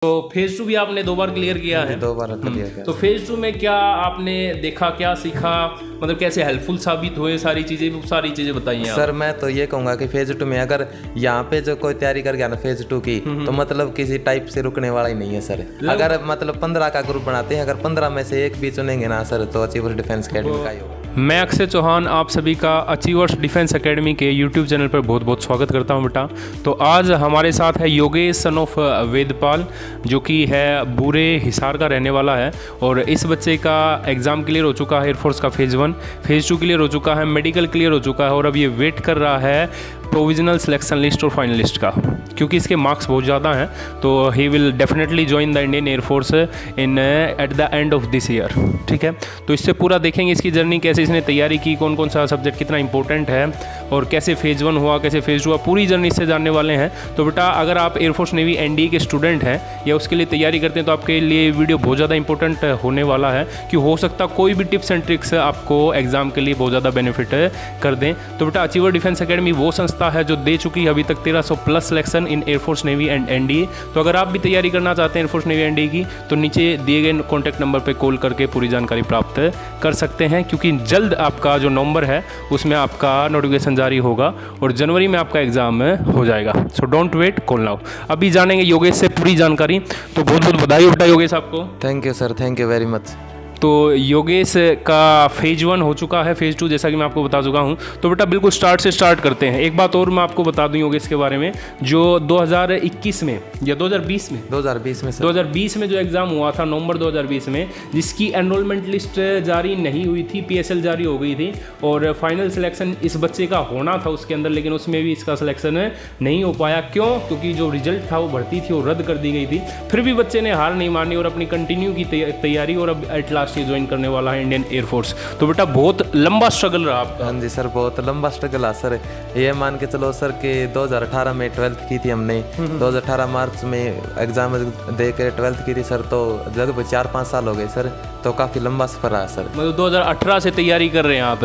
तो फेज 2 भी आपने 2 बार क्लियर किया है? 2 बार क्लियर किया। तो फेज 2 में क्या आपने देखा, क्या सीखा, मतलब कैसे हेल्पफुल साबित हुए सारी चीजें बताइए आप। सर मैं तो ये कहूँगा कि फेज 2 में अगर यहाँ पे जो कोई तैयारी कर गया ना फेज 2 की, तो मतलब किसी टाइप से रुकने वाला ही नहीं है सर। अगर मतलब 15 का ग्रुप बनाते हैं, अगर 15 में से एक भी चुनेंगे ना सर, तो अचीवर्स डिफेंस अकेडमी का ही होगा। मैं अक्षय चौहान आप सभी का अचीवर्स डिफेंस एकेडमी के यूट्यूब चैनल पर बहुत बहुत स्वागत करता हूं बेटा। तो आज हमारे साथ है योगेश सन ऑफ वेदपाल, जो कि है बूरे हिसार का रहने वाला है। और इस बच्चे का एग्ज़ाम क्लियर हो चुका है, एयरफोर्स का फेज़ 1, फेज़ 2 क्लियर हो चुका है, मेडिकल क्लियर हो चुका है, और अब ये वेट कर रहा है प्रोविजनल सिलेक्शन लिस्ट और फाइनलिस्ट का, क्योंकि इसके मार्क्स बहुत ज़्यादा हैं। तो he will definitely join the Indian air force in at the end of this year. ठीक है, तो इससे पूरा देखेंगे इसकी जर्नी, कैसे इसने तैयारी की, कौन कौन सा सब्जेक्ट कितना इंपॉर्टेंट है, और कैसे फेज़ 1 हुआ, कैसे फेज़ 2 हुआ, पूरी जर्नी इससे जानने वाले हैं। तो बेटा अगर आप एयरफोर्स नेवी एनडीए के स्टूडेंट हैं या उसके लिए तैयारी करते हैं, तो आपके लिए वीडियो बहुत ज़्यादा इंपॉर्टेंट होने वाला है, कि हो सकता कोई भी टिप्स एंड ट्रिक्स आपको एग्जाम के लिए बहुत ज़्यादा बेनिफिट कर दें। तो बेटा अचीवर डिफेंस एकेडमी वो संस्था है जो दे चुकी है अभी तक 1300 plus selection in air force navy and NDA. तो अगर आप भी तैयारी करना चाहते हैं एयरफोर्स नेवी एनडीए की, तो नीचे दिए गए कॉन्टैक्ट नंबर पर कॉल करके पूरी जानकारी प्राप्त कर सकते हैं, क्योंकि जल्द आपका जो नंबर है उसमें आपका नोटिफिकेशन जारी होगा और जनवरी में आपका एग्जाम हो जाएगा। So don't wait, call now. अभी जानेंगे योगेश से पूरी जानकारी। तो बहुत बहुत बधाई बेटा योगेश आपको। Thank you sir, thank you very much. तो योगेश का फेज 1 हो चुका है, फेज 2 जैसा कि मैं आपको बता चुका हूं। तो बेटा बिल्कुल स्टार्ट से स्टार्ट करते हैं। एक बात और मैं आपको बता दूं योगेश के बारे में, जो 2021 में या 2020 में 2020 में सर, 2020 में जो एग्ज़ाम हुआ था नवंबर 2020 में, जिसकी एनरोलमेंट लिस्ट जारी नहीं हुई थी, पीएसएल जारी हो गई थी, और फाइनल सिलेक्शन इस बच्चे का होना था उसके अंदर, लेकिन उसमें भी इसका सिलेक्शन नहीं हो पाया। क्यों? क्योंकि जो रिजल्ट था वो भर्ती थी वो रद्द कर दी गई थी। फिर भी बच्चे ने हार नहीं मानी और अपनी कंटिन्यू की तैयारी, और अब एट लास्ट ये ज्वाइन करने वाला है इंडियन एयरफोर्स। तो बेटा बहुत लंबा स्ट्रगल रहा आपका। हाँ जी सर, बहुत लंबा स्ट्रगल है सर। ये मान के चलो सर कि 2018 में 12th की थी हमने, 2018 मार्च में एग्जाम दे के 12th की थी सर, तो लगभग 4-5 साल हो गए सर। तो काफ़ी लंबा सफर रहा सर। मतलब 2018 से तैयारी कर रहे हैं आप।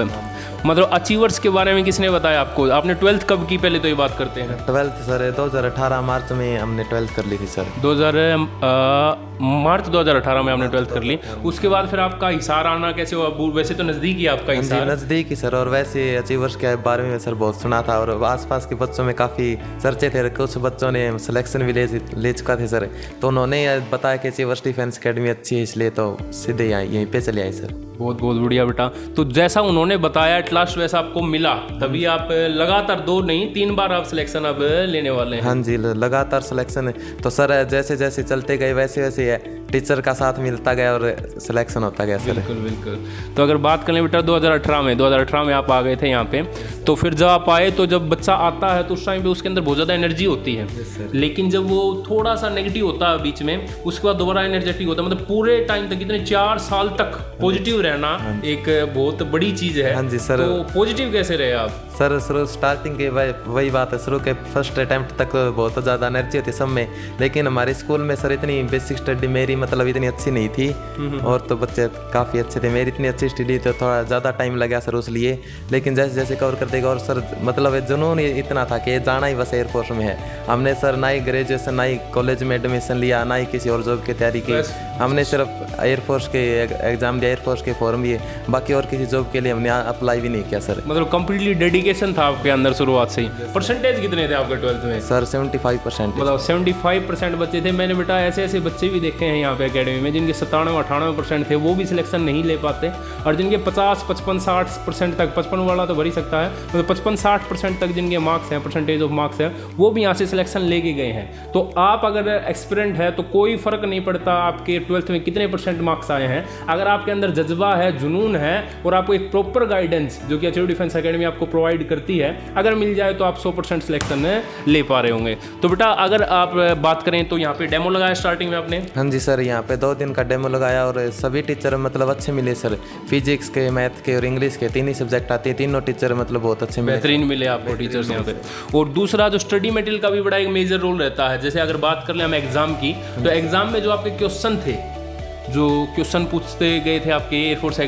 मतलब अचीवर्स के बारे में किसने बताया आपको? आपने 12th कब की, पहले तो ये बात करते हैं। 12th सर 2018 मार्च में हमने 12th कर ली थी सर। मार्च 2018 में आपने 12th कर ली। उसके बाद फिर आपका हिसार आना कैसे हुआ? वैसे तो नज़दीक ही आपका हिसार। नज़दीक ही सर, और वैसे अचीवर्स के बारे में सर बहुत सुना था, और आसपास के बच्चों में काफ़ी चर्चे थे। कुछ बच्चों ने सिलेक्शन भी ले चुका थे सर, तो उन्होंने बताया कि अचीवर्स डिफेंस अकेडमी अच्छी है, इसलिए तो सीधे यहीं पे चले आए सर। बहुत बहुत बढ़िया बेटा। तो जैसा उन्होंने बताया एट लास्ट वैसा आपको मिला, तभी आप लगातार 2 नहीं 3 बार आप सिलेक्शन अब लेने वाले हैं। हाँ जी, लगातार सिलेक्शन। तो सर जैसे जैसे चलते गए वैसे वैसे टीचर का साथ मिलता गया और सिलेक्शन होता गया सर। बिल्कुल बिल्कुल। तो अगर बात करें बेटा 2018 में आप आ गए थे यहाँ पे, तो फिर जब आप आए, तो जब बच्चा आता है तो उस टाइम पे उसके अंदर बहुत ज़्यादा एनर्जी होती है, लेकिन जब वो थोड़ा सा नेगेटिव होता है बीच में, उसके बाद दोबारा एनर्जेटिक होता है। मतलब पूरे टाइम तक, इतने 4 साल तक पॉजिटिव रहना एक बहुत बड़ी चीज़ है। हाँ जी सर। तो पॉजिटिव कैसे रहे आप? सर शुरू स्टार्टिंग के वही बात है, शुरू के फर्स्ट अटैम्प्ट तक बहुत ज़्यादा एनर्जी होती सब में, लेकिन हमारे स्कूल में सर इतनी बेसिक स्टडी मेरी मतलब इतनी अच्छी नहीं थी, और तो बच्चे काफ़ी अच्छे थे। मेरी इतनी अच्छी स्टडी तो थोड़ा ज़्यादा टाइम लगा सर उस लिए, लेकिन जैसे जैसे कवर कर देगा। और सर मतलब जुनून इतना था कि जाना ही बस एयरफोर्स में है। हमने सर ना ही ग्रेजुएशन, ना ही कॉलेज में एडमिशन लिया, ना ही किसी और जॉब की तैयारी की। हमने सिर्फ एयरफोर्स के एग्ज़ाम दिया, एयरफोर्स के फॉर्म दिए, बाकी और किसी जॉब के लिए हमने अप्लाई भी नहीं किया सर। मतलब कंप्लीटली डेडिकेशन था आपके अंदर शुरुआत से ही। परसेंटेज कितने थे आपके 12th में? सर 75%। मतलब 75% बच्चे थे। मैंने बेटा ऐसे ऐसे बच्चे भी देखे हैं यहाँ पे एकेडमी में, जिनके 97-98% थे, वो भी सिलेक्शन नहीं ले पाते, और जिनके 50, 55, 60% तक, 55 वाला तो भर ही सकता है, मतलब 55-60% तक जिनके मार्क्स हैं, परसेंटेज ऑफ मार्क्स है, वो भी यहाँ से सिलेक्शन लेके गए हैं। तो आप अगर एक्सपीरियंट है तो कोई फ़र्क नहीं पड़ता आपके 12th में कितने % मार्क्स आए हैं। अगर आपके अंदर जज्बा है, जुनून है, और आपको एक प्रॉपर गाइडेंस जो कि अचीवर डिफेंस एकेडमी आपको प्रोवाइड करती है, अगर मिल जाए तो आप 100% सिलेक्शन ले पा रहे होंगे। तो बेटा अगर आप बात करें तो यहाँ पे डेमो लगाया स्टार्टिंग में आपने? हाँ जी सर, यहाँ पे 2 दिन का डेमो लगाया, और सभी टीचर मतलब अच्छे मिले सर। फिजिक्स के, मैथ के और इंग्लिश के 3 ही सब्जेक्ट आते हैं, तीनों टीचर मतलब बहुत अच्छे मिले, बेहतरीन मिले आपको टीचर्स यहाँ पे। और दूसरा जो स्टडी मटेरियल का भी बड़ा एक मेजर रोल रहता है। जैसे अगर बात कर लें हम एग्जाम की, तो एग्जाम में जो आपके क्वेश्चन थे जो क्वेश्चन पूछते गए थे आपके एयरफोर्स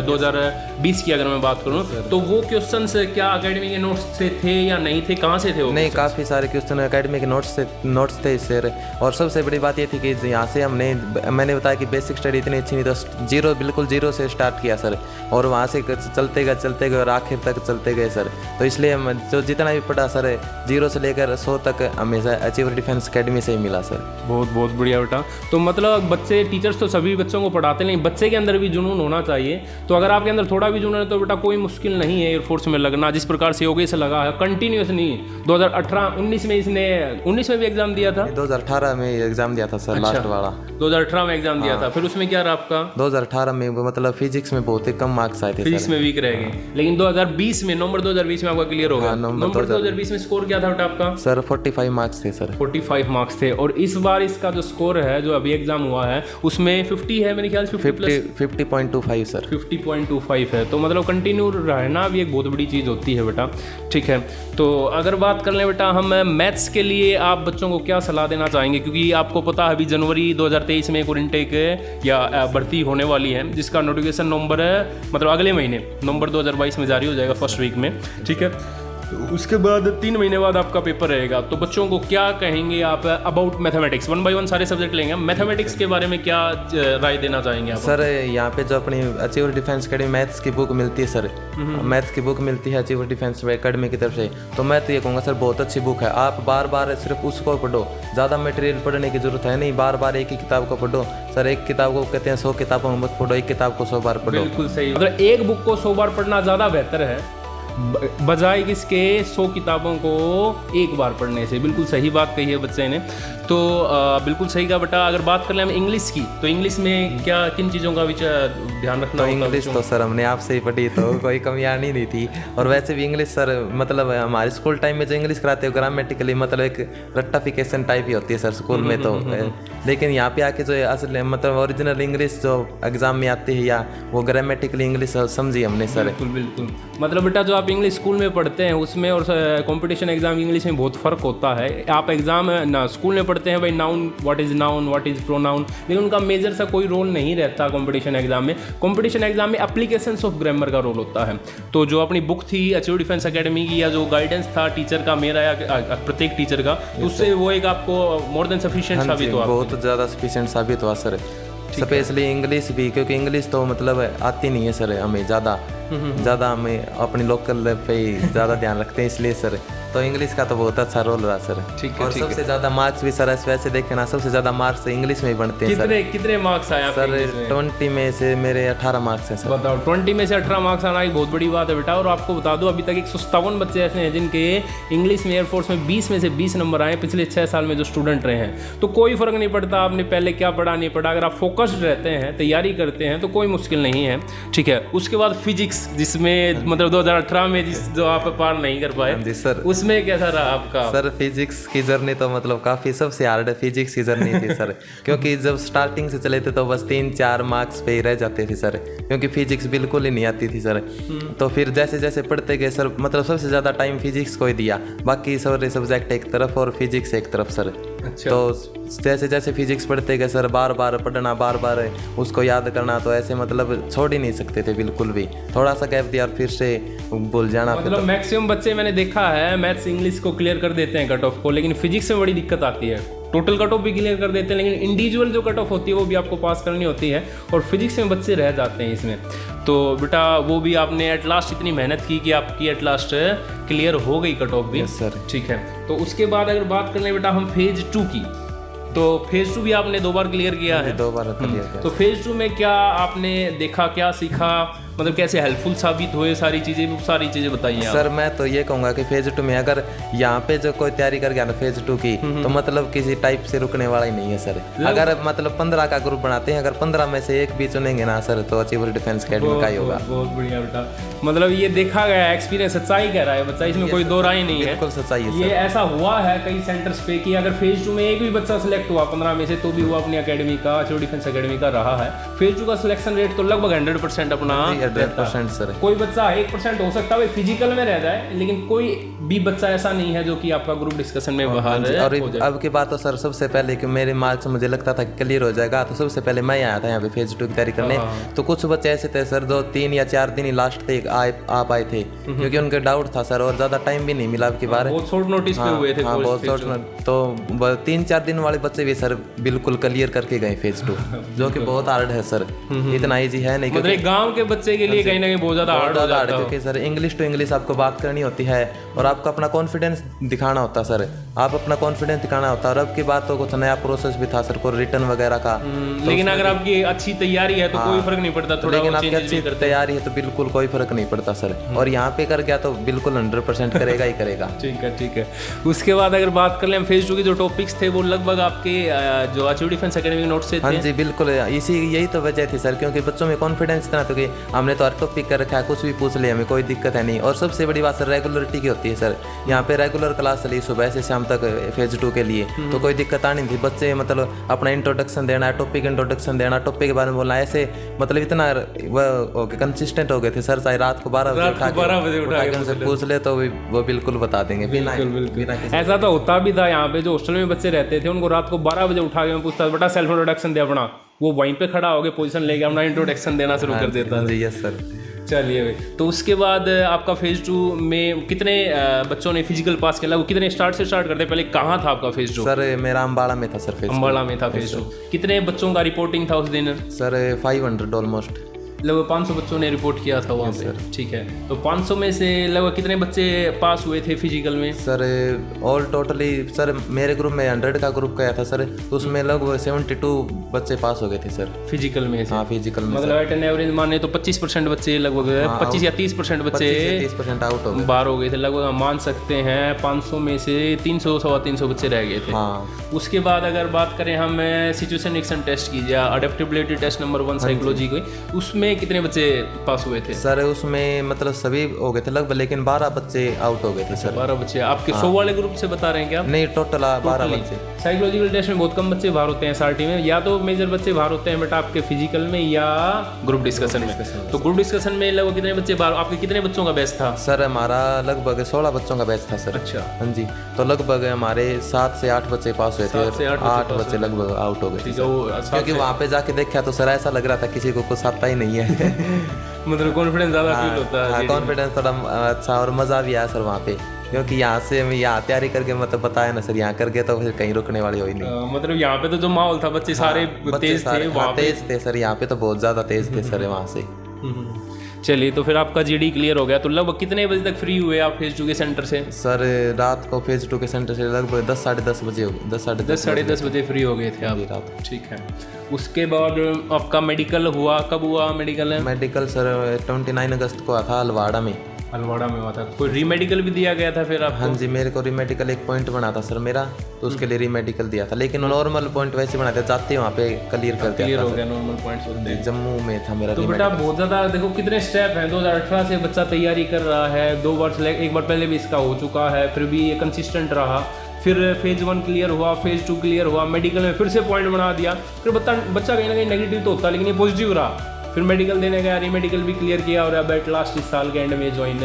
2020 की अगर मैं बात करूं, तो वो क्वेश्चन क्या अकेडमी के नोट्स से थे या नहीं थे, कहाँ से थे वो? नहीं, काफ़ी सारे क्वेश्चन अकेडमी के नोट्स थे सर। और सबसे बड़ी बात ये थी कि यहाँ से मैंने बताया कि बेसिक स्टडी इतनी अच्छी नहीं, तो बिल्कुल जीरो से स्टार्ट किया सर, और वहाँ से चलते गए और आखिर तक चलते गए सर। तो इसलिए जो जितना भी पढ़ा सर, 0 से लेकर 100 तक हमेशा अचीवर डिफेंस अकेडमी से ही मिला सर। बहुत बहुत बढ़िया बेटा। तो मतलब बच्चे, टीचर्स तो सभी बच्चों को पढ़ाते नहीं, बच्चे के अंदर भी जुनून होना चाहिए। तो अगर आपके अंदर थोड़ा भी जुनून है तो बेटा कोई मुश्किल नहीं है एयरफोर्स में लगना, जिस प्रकार से योगेश लगा है कंटिन्यूस नहीं। 2018-19 में इसने 19 में भी एग्जाम दिया था, 2018 में एग्जाम दिया था सर। अच्छा, लास्ट वाला 2018 में एग्जाम दिया था। फिर उसमें क्या रहा आपका? 2018 में मतलब फिजिक्स में बहुत ही कम मार्क्स आए थे, फिजिक्स में वीक रह गए। लेकिन 2020 में, नवंबर 2020 में आपका क्लियर हो गया। नवंबर 2020 में स्कोर क्या था बेटा आपका? सर 45 मार्क्स थे सर। 45 मार्क्स थे। और इस बार इसका जो स्कोर है, जो अभी एग्जाम हुआ है, उसमें 50 है मेरे ख्याल से, 50.25 सर। 50.25 है। तो मतलब कंटिन्यू रहना भी एक बहुत बड़ी चीज़ होती है बेटा। ठीक है, तो अगर बात कर लें बेटा हम मैथ्स के लिए, आप बच्चों को क्या सलाह देना चाहेंगे? क्योंकि आपको पता है अभी जनवरी 2023 में एक और इनटेक या भर्ती होने वाली है, जिसका नोटिफिकेशन नवंबर मतलब अगले महीने नवंबर 2022 में जारी हो जाएगा, फर्स्ट वीक में। ठीक है, तो उसके बाद 3 महीने बाद आपका पेपर रहेगा। तो बच्चों को क्या कहेंगे आप अबाउट मैथमेटिक्स? 1 बाय 1 सारे सब्जेक्ट लेंगे, मैथमेटिक्स के बारे में क्या राय देना चाहेंगे आप? सर यहाँ पे जो अपनी अचीवर डिफेंस अकेडमी मैथ्स की बुक मिलती है सर, मैथ्स की बुक मिलती है अचीवर डिफेंस अकेडमी की तरफ से, तो मैं तो ये कहूँगा सर बहुत अच्छी बुक है। आप बार बार सिर्फ उसको पढ़ो, ज़्यादा मटेरियल पढ़ने की जरूरत है नहीं, बार बार एक ही किताब को पढ़ो सर। एक किताब को कहते हैं 100 किताबों में मत पढ़ो, एक किताब को 100 बार पढ़ो। बिल्कुल सही। मतलब एक बुक को 100 बार पढ़ना ज़्यादा बेहतर है बजाय किसके 100 किताबों को एक बार पढ़ने से। बिल्कुल सही बात कही है बच्चे ने। तो बिल्कुल सही कहा बेटा। अगर बात कर लें हम इंग्लिश की, तो इंग्लिश में क्या किन चीज़ों का ध्यान रखना? तो इंग्लिश तो सर हमने आपसे ही पढ़ी, तो कोई कमियाँ नहीं थी। और वैसे भी इंग्लिश सर मतलब हमारे स्कूल टाइम में जो इंग्लिश कराते हो ग्रामेटिकली मतलब एक रट्टाफिकेशन टाइप ही होती है सर स्कूल में तो। लेकिन यहाँ पे आके जो असल मतलब ओरिजिनल इंग्लिश जो एग्जाम में आती है या वो ग्रामेटिकली इंग्लिश समझी हमने सर। बिल्कुल बिल्कुल। मतलब बेटा जो आप इंग्लिश स्कूल में पढ़ते हैं उसमें और कंपटीशन एग्जाम इंग्लिश में बहुत फ़र्क होता है। आप एग्जाम ना स्कूल में पढ़ते हैं भाई noun, what is noun, what is pronoun, लेकिन उनका मेजर सा कोई रोल नहीं रहता कंपटीशन एग्जाम में। कंपटीशन एग्जाम में एप्लीकेशंस ऑफ ग्रामर का रोल होता है। तो जो अपनी बुक थी अचीवर डिफेंस अकेडमी की, या जो गाइडेंस था टीचर का, मेरा या प्रत्येक टीचर का, उससे वो एक आपको मोर देन सफिशिएंट साबित हुआ। बहुत ज़्यादा सफिशिएंट साबित हुआ सर। स्पेशली इंग्लिश भी, क्योंकि इंग्लिश तो मतलब आती नहीं है सर हमें ज़्यादा हमें अपनी लोकल पे ही ज़्यादा ध्यान रखते हैं, इसलिए सर तो इंग्लिश का तो बहुत अच्छा रोल रहा सर। ठीक है, और सबसे ज़्यादा मार्क्स भी सर वैसे देखे ना, सबसे ज़्यादा मार्क्स इंग्लिश में ही बनते हैं सर। कितने मार्क्स आए सर? 20 में से मेरे 18 मार्क्स हैं सर। बताओ, 20 में से 18 मार्क्स आना एक बहुत बड़ी बात है बेटा। और आपको बता दो अभी तक 157 बच्चे ऐसे हैं जिनके इंग्लिश में एयरफोर्स में 20 में से 20 नंबर आए पिछले 6 साल में जो स्टूडेंट रहे हैं। तो कोई फ़र्क नहीं पड़ता आपने पहले क्या पढ़ा नहीं पढ़ा, अगर आप फोकस्ड रहते हैं, तैयारी करते हैं, तो कोई मुश्किल नहीं है। ठीक है, उसके बाद फिजिक्स, जिसमें मतलब 2018 में जो आप पार नहीं कर पाए जी सर, उसमें कैसा रहा आपका? सर फिजिक्स की जर्नी तो मतलब काफ़ी सबसे हार्ड फिजिक्स की जर्नी थी सर। क्योंकि जब स्टार्टिंग से चले थे तो बस 3-4 मार्क्स पे ही रह जाते थे सर, क्योंकि फिजिक्स बिल्कुल ही नहीं आती थी सर। तो फिर जैसे जैसे पढ़ते गए सर, मतलब सबसे ज़्यादा टाइम फिजिक्स को ही दिया, बाकी सारे सब्जेक्ट एक तरफ और फिजिक्स एक तरफ सर। अच्छा। तो जैसे जैसे फिजिक्स पढ़ते गए सर, बार बार पढ़ना, बार बार उसको याद करना, तो ऐसे मतलब छोड़ ही नहीं सकते थे बिल्कुल भी। थोड़ा सा गैप दिया और फिर से भूल जाना। मतलब मैक्सिमम बच्चे मैंने देखा है मैथ्स इंग्लिश को क्लियर कर देते हैं कट ऑफ को, लेकिन फिजिक्स में बड़ी दिक्कत आती है। टोटल कट ऑफ भी क्लियर कर देते हैं, लेकिन इंडिविजुअल जो कट ऑफ होती है वो भी आपको पास करनी होती है, और फिजिक्स में बच्चे रह जाते हैं इसमें। तो बेटा वो भी आपने एट लास्ट इतनी मेहनत की कि आपकी एट लास्ट क्लियर हो गई कट ऑफ भी। सर ठीक है, तो उसके बाद अगर बात कर लें बेटा हम फेज 2 की, तो फेज 2 भी आपने 2 बार क्लियर किया है। 2 बार क्लियर किया। तो फेज 2 में क्या आपने देखा, क्या सीखा, मतलब कैसे हेल्पफुल साबित हुए सारी चीज़ें बताइए आप। सर मैं तो ये कहूँगा कि फेज 2 में अगर यहाँ पे जो कोई तैयारी कर गया ना फेज 2 की, तो मतलब किसी टाइप से रुकने वाला ही नहीं है सर। अगर मतलब 15 का ग्रुप बनाते हैं, अगर 15 में से एक भी चुनेंगे ना सर, तो अचीवर डिफेंस अकेडमी का ही होगा। बहुत बढ़िया बेटा। मतलब ये देखा गया एक्सपीरियंस, सच्चाई कह रहा है बच्चा, इसमें कोई दो राय नहीं है, बिल्कुल सच्चाई है। ये ऐसा हुआ है कई सेंटर्स पे कि अगर फेज 2 में एक भी बच्चा सिलेक्ट हुआ 15 में से, तो भी वो अपनी अकेडमी का, अचीवर डिफेंस अकेडमी का रहा है। फेज 2 का सिलेक्शन रेट तो लगभग 100% अपना 100% सर। कोई बच्चा 1% हो सकता है फिजिकल में रह जाए, लेकिन कोई भी बच्चा ऐसा नहीं है जो कि आपका ग्रुप डिस्कशन में बाहर और अब की बात तो सर सबसे पहले कि मेरे मार्क्स मुझे लगता था क्लियर हो जाएगा, तो सबसे पहले मैं आया था यहाँ पे फेज 2 की तैयारी करने। तो कुछ बच्चे ऐसे थे सर 2-3 या 4 दिन ही लास्ट तक आ पाए थे, क्योंकि उनके डाउट था सर, और ज्यादा टाइम भी नहीं मिला अब की बार। बहुत शॉर्ट नोटिस पे हुए थे। हाँ बहुत शॉर्ट। तो 3-4 दिन वाले बच्चे भी सर बिल्कुल क्लियर करके गए फेज 2, जो कि बहुत हार्ड है सर, इतना ईजी है नहीं। मतलब गांव के बच्चे के लिए कहीं ना कहीं बहुत ज्यादा हार्ड हो जाता है, क्योंकि सर इंग्लिश टू इंग्लिश आपको बात करनी होती है और आपको अपना कॉन्फिडेंस दिखाना होता है सर, आप अपना कॉन्फिडेंस दिखाना होता है। और अब की बात तो कुछ नया प्रोसेस भी था सर, को रिटर्न वगैरह का। लेकिन अगर आपकी अच्छी तैयारी है तो कोई फर्क नहीं पड़ता, थोड़ा लेकिन आपकी अच्छी तैयारी है तो बिल्कुल कोई फर्क नहीं पड़ता सर, और यहाँ पे कर गया तो बिल्कुल 100% करेगा ही करेगा। ठीक है। उसके बाद अगर बात कर लें हम फेज 2 के जो टॉपिक्स थे वो लगभग आपके जो अचीव डिफेंस एकेडमी के नोट से थे। हाँ जी बिल्कुल, यही तो वजह थी सर, क्योंकि बच्चों में कॉन्फिडेंस इतना था कि हमने तो हर टॉपिक कर रखा है, कुछ भी पूछ ले हमें कोई दिक्कत है नहीं। और सबसे बड़ी बात सर रेगुलरिटी की होती है सर, यहाँ पे रेगुलर क्लास चली सुबह से शाम तक फेज 2 के लिए, तो कोई दिक्कत आनी थी। बच्चे मतलब अपना इंट्रोडक्शन देना, टॉपिक इंट्रोडक्शन देना, टॉपिक के बारे में बोलना, ऐसे मतलब इतना कंसिस्टेंट हो गए थे सर, चाहे रात को 12 बजे उठा के उनसे पूछ ले तो वो बिल्कुल बता देंगे बिना। ऐसा तो होता भी था यहाँ पे, जो हॉस्टल में बच्चे रहते थे उनको रात को 12 बजे उठा के मैं पूछता था बेटा सेल्फ इंट्रोडक्शन दे अपना, वो वहीं पे खड़ा हो गए पोजीशन लेके अपना इंट्रोडक्शन देना शुरू कर देता था। Yes sir. चलिए भाई, तो उसके बाद आपका फेज 2 में कितने बच्चों ने फिजिकल पास किया, वो कितने स्टार्ट करते, पहले कहाँ था आपका फेज 2? सर मेरा अम्बाड़ा में था सर फेज 2। अम्बाड़ा में था फेज 2। कितने बच्चों का रिपोर्टिंग था उस दिन? सर 500 ऑलमोस्ट, लगभग 500 बच्चों ने रिपोर्ट किया था वहाँ पे। ठीक है, तो 500 में से लगभग कितने बच्चे पास हुए थे फिजिकल में? सर ऑल टोटली सर मेरे ग्रुप में 100 का ग्रुप गया था सर, तो उसमें लगभग 72 बच्चे पास हो गए थे सर फिजिकल में से। हाँ फिजिकल में, मतलब एट एन एवरेज माने तो 25% बच्चे लगभग 25 या 30% बच्चे 30% आउट हो गए, बाहर हो गए थे। लगभग हम मान सकते हैं 500 में से 300-350 बच्चे रह गए थे। हाँ। उसके बाद अगर बात करें हम सिचुएशन एक्शन टेस्ट की या अडेप्टेबिलिटी टेस्ट नंबर 1 साइकोलॉजी की, उसमें कितने बच्चे पास हुए थे? सर उसमें मतलब सभी हो गए थे लगभग, लेकिन 12 बच्चे आउट हो गए थे सर। 12 बच्चे आपके 100 वाले ग्रुप से बता रहे हैं क्या? नहीं टोटल 12 बच्चे। साइकोलॉजिकल टेस्ट में बहुत कम बच्चे बाहर होते हैं एसआरटी में, या तो मेजर बच्चे बाहर होते हैं बेटा आपके फिजिकल में या ग्रुप डिस्कशन में। तो ग्रुप डिस्कशन में लगभग कितने बच्चे बाहर, आपके कितने बच्चों का बैच था? सर हमारा लगभग 16 बच्चों का बैच था सर। अच्छा। हाँ जी, तो लगभग हमारे 7 से 8 बच्चे पास हुए थे, 8 बच्चे लगभग आउट हो गए थे, क्योंकि वहाँ पे जाके देखा तो सर ऐसा लग रहा था किसी को कुछ आता ही नहीं है। मतलब कॉन्फिडेंस ज़्यादा फील होता है। हाँ कॉन्फिडेंस थोड़ा अच्छा, और मज़ा भी आया सर वहाँ पे, क्योंकि यहाँ से मैं यहाँ तैयारी करके मतलब बताया ना सर, यहाँ करके तो फिर कहीं रुकने वाली हो ही नहीं। मतलब यहाँ पे तो जो माहौल था बच्चे सारे तेज थे, वहाँ तेज थे सर, यहाँ पे तो बहुत ज़्यादा तेज थे सर वहाँ से। चलिए, तो फिर आपका जीडी क्लियर हो गया, तो लगभग कितने बजे तक फ्री हुए आप फेज 2 के सेंटर से? सर रात को फेज 2 के सेंटर से लगभग 10 साढ़े 10 बजे हो गए, 10 साढ़े 10 बजे फ्री हो गए थे आप रात। ठीक है, उसके बाद आपका मेडिकल हुआ, कब हुआ मेडिकल? मेडिकल सर 29 अगस्त को था हलवाड़ा में। हलवाड़ा में हुआ था। कोई रीमेडिकल भी दिया गया था फिर आपको? हाँ जी, मेरे को रीमेडिकल एक पॉइंट बना था सर मेरा, तो उसके लिए रीमेडिकल दिया था, लेकिन नॉर्मल पॉइंट वैसे बनाते जाते वहाँ पे क्लियर कर दिया, क्लियर हो गया नॉर्मल पॉइंट्स होते हैं। जम्मू में था मेरा। तो बेटा बहुत ज़्यादा देखो कितने स्टेप हैं, 2018 से बच्चा तैयारी कर रहा है, 2 बार सेलेक्ट, एक बार पहले भी इसका हो चुका है, फिर भी ये कंसिस्टेंट रहा, फिर फेज 1 क्लियर हुआ, फेज 2 क्लियर हुआ, मेडिकल में फिर से पॉइंट बना दिया, फिर बच्चा कहीं ना कहीं नेगेटिव तो होता है, लेकिन ये पॉजिटिव रहा, फिर मेडिकल देने गया, रीमेडिकल भी क्लियर किया और अब एट लास्ट इस साल के एंड में ज्वाइन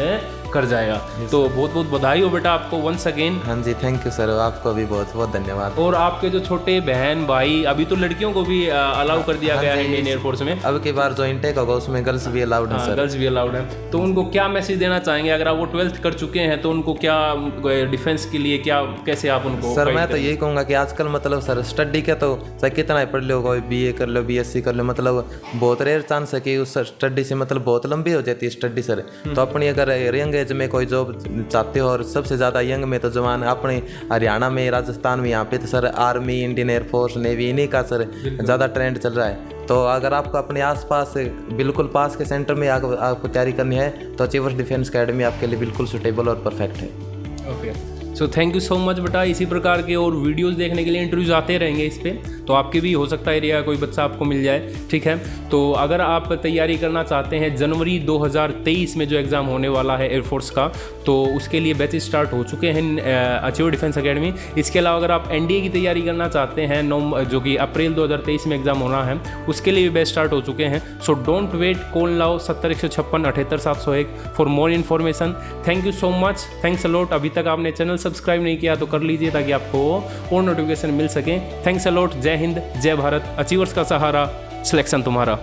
कर जाएगा। तो बहुत बहुत बधाई हो बेटा आपको वंस अगेन। हाँ जी, थैंक यू सर, आपको भी बहुत बहुत धन्यवाद। और आपके जो छोटे बहन भाई, अभी तो लड़कियों को भी अलाउ कर दिया गया है इंडियन एयरफोर्स में, अब की बार जो इंटेक होगा उसमें गर्ल्स भी अलाउड है सर। गर्ल्स भी अलाउड है, तो उनको क्या मैसेज देना चाहेंगे? अगर आप वो 12th कर चुके हैं तो उनको क्या डिफेंस के लिए क्या, कैसे आप उनको? सर मैं तो यही कहूँगा कि आजकल मतलब सर स्टडी का तो चाहे कितना ही पढ़ लो, कोई BA कर लो, BSc कर लो, मतलब बहुत रेयर चांस है कि उस स्टडी से मतलब बहुत लंबी हो जाती है स्टडी सर। तो अपनी अगर यंग एज में कोई जॉब चाहते हो, और सबसे ज़्यादा यंग में तो जवान अपने हरियाणा में, राजस्थान में, यहाँ पे तो sir army, Indian air force, navy, इन्हीं का सर ज़्यादा ट्रेंड चल रहा है। तो अगर आपको अपने आसपास बिल्कुल पास के सेंटर में आपको तैयारी करनी है तो अचीवर्स डिफेंस अकेडमी आपके लिए बिल्कुल सूटेबल और परफेक्ट है। Okay, so thank you so much बेटा। इसी प्रकार के और वीडियोस देखने के लिए इंटरव्यूज आते रहेंगे इस पे, तो आपके भी हो सकता है एरिया कोई बच्चा आपको मिल जाए, ठीक है। तो अगर आप तैयारी करना चाहते हैं जनवरी 2023 में जो एग्ज़ाम होने वाला है एयरफोर्स का, तो उसके लिए बैचेस स्टार्ट हो चुके हैं अचीवर डिफेंस एकेडमी। इसके अलावा अगर आप एनडीए की तैयारी करना चाहते हैं जो कि अप्रैल 2023 में एग्ज़ाम होना है, उसके लिए भी बैच स्टार्ट हो चुके हैं। So don't wait, call now 70 156 78 701 for more information. Thank you so much, thanks a lot. अभी तक आपने चैनल सब्सक्राइब नहीं किया तो कर लीजिए ताकि आपको और नोटिफिकेशन मिल सके। Thanks a lot. जय हिंद, जय भारत। अचीवर्स का सहारा, सिलेक्शन तुम्हारा।